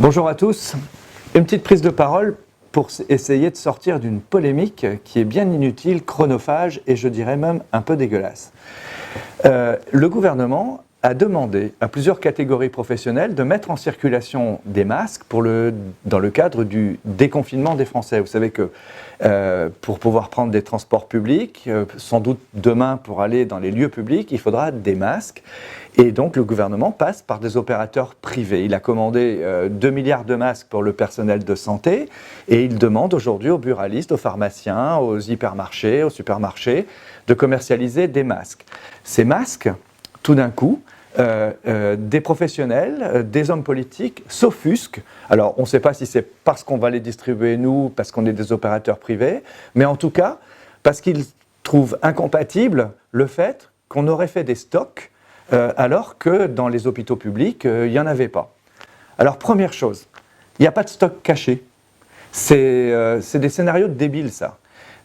Bonjour à tous. Une petite prise de parole pour essayer de sortir d'une polémique qui est bien inutile, chronophage et je dirais même un peu dégueulasse. Le gouvernement a demandé à plusieurs catégories professionnelles de mettre en circulation des masques dans le cadre du déconfinement des Français. Vous savez que pour pouvoir prendre des transports publics, sans doute demain pour aller dans les lieux publics, il faudra des masques. Et donc le gouvernement passe par des opérateurs privés. Il a commandé 2 milliards de masques pour le personnel de santé et il demande aujourd'hui aux buralistes, aux pharmaciens, aux hypermarchés, aux supermarchés de commercialiser des masques. Ces masques, tout d'un coup, des professionnels, des hommes politiques s'offusquent. Alors on ne sait pas si c'est parce qu'on va les distribuer nous, parce qu'on est des opérateurs privés, mais en tout cas parce qu'ils trouvent incompatible le fait qu'on aurait fait des stocks alors que dans les hôpitaux publics, il n'y en avait pas. Alors première chose, il n'y a pas de stock caché. C'est des scénarios débiles ça.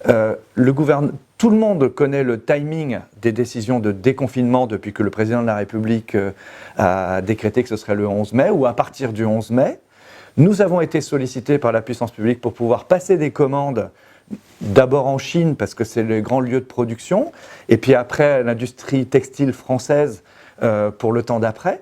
Tout le monde connaît le timing des décisions de déconfinement depuis que le président de la République a décrété que ce serait le 11 mai ou à partir du 11 mai. Nous avons été sollicités par la puissance publique pour pouvoir passer des commandes d'abord en Chine parce que c'est le grand lieu de production et puis après l'industrie textile française pour le temps d'après.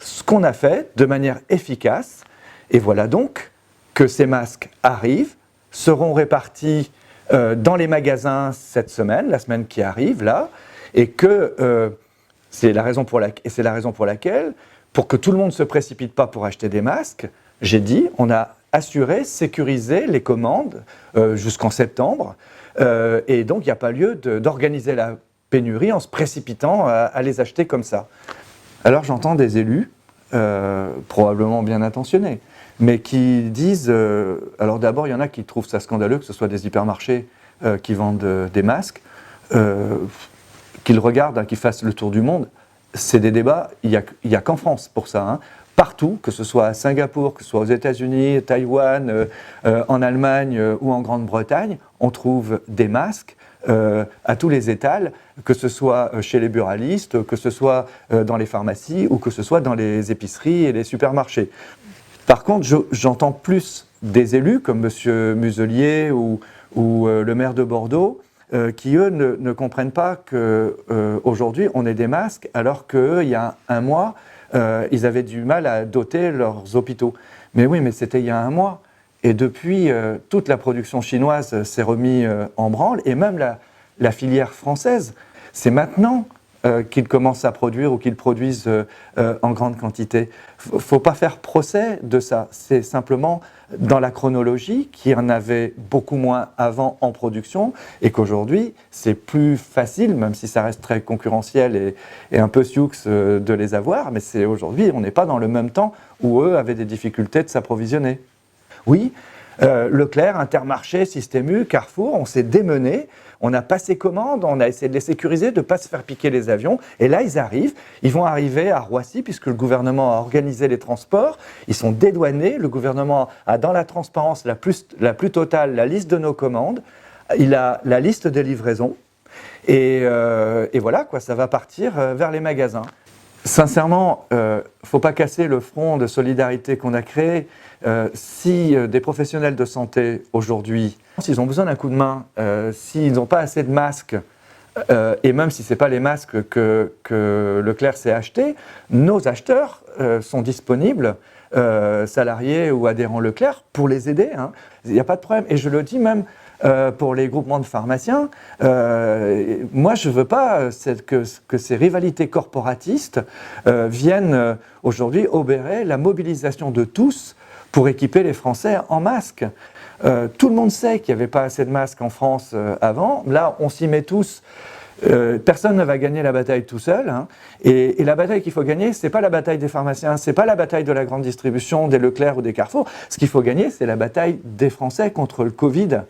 Ce qu'on a fait de manière efficace et voilà donc que ces masques arrivent, seront répartis dans les magasins cette semaine, la semaine qui arrive là, et que c'est la raison pour laquelle, pour que tout le monde ne se précipite pas pour acheter des masques, j'ai dit, on a assuré, sécurisé les commandes jusqu'en septembre, et donc il n'y a pas lieu d'organiser la pénurie en se précipitant à les acheter comme ça. Alors j'entends des élus, probablement bien intentionnés, mais qui disent, alors d'abord il y en a qui trouvent ça scandaleux que ce soit des hypermarchés qui vendent des masques, qu'ils regardent, qu'ils fassent le tour du monde. C'est des débats, il n'y a qu'en France pour ça. Hein. Partout, que ce soit à Singapour, que ce soit aux États-Unis, Taïwan, en Allemagne ou en Grande-Bretagne, on trouve des masques à tous les étals, que ce soit chez les buralistes, que ce soit dans les pharmacies ou que ce soit dans les épiceries et les supermarchés. Par contre, j'entends plus des élus comme M. Muselier ou le maire de Bordeaux qui, eux, ne comprennent pas qu'aujourd'hui, on ait des masques alors qu'il y a un mois, ils avaient du mal à doter leurs hôpitaux. Mais oui, mais c'était il y a un mois. Et depuis, toute la production chinoise s'est remise en branle et même la filière française. C'est maintenant qu'ils commencent à produire ou qu'ils produisent en grande quantité. Il ne faut pas faire procès de ça. C'est simplement dans la chronologie qu'il y en avait beaucoup moins avant en production et qu'aujourd'hui, c'est plus facile, même si ça reste très concurrentiel et un peu sioux de les avoir, mais c'est aujourd'hui, on n'est pas dans le même temps où eux avaient des difficultés de s'approvisionner. Oui, Leclerc, Intermarché, Système U, Carrefour, on s'est démené, on a passé commande, on a essayé de les sécuriser, de ne pas se faire piquer les avions, et là ils vont arriver à Roissy puisque le gouvernement a organisé les transports, ils sont dédouanés, le gouvernement a dans la transparence la plus totale la liste de nos commandes, il a la liste des livraisons, et voilà quoi, ça va partir vers les magasins. Sincèrement, il ne faut pas casser le front de solidarité qu'on a créé. Si des professionnels de santé aujourd'hui, s'ils ont besoin d'un coup de main, s'ils n'ont pas assez de masques, et même si ce n'est pas les masques que Leclerc s'est acheté, nos acheteurs sont disponibles, salariés ou adhérents Leclerc, pour les aider. Hein. Il n'y a pas de problème. Et je le dis même pour les groupements de pharmaciens, moi je ne veux pas que ces rivalités corporatistes viennent aujourd'hui obérer la mobilisation de tous pour équiper les Français en masques. Tout le monde sait qu'il n'y avait pas assez de masques en France avant. Là, on s'y met tous. Personne ne va gagner la bataille tout seul. Hein. Et la bataille qu'il faut gagner, ce n'est pas la bataille des pharmaciens, ce n'est pas la bataille de la grande distribution, des Leclerc ou des Carrefour. Ce qu'il faut gagner, c'est la bataille des Français contre le Covid.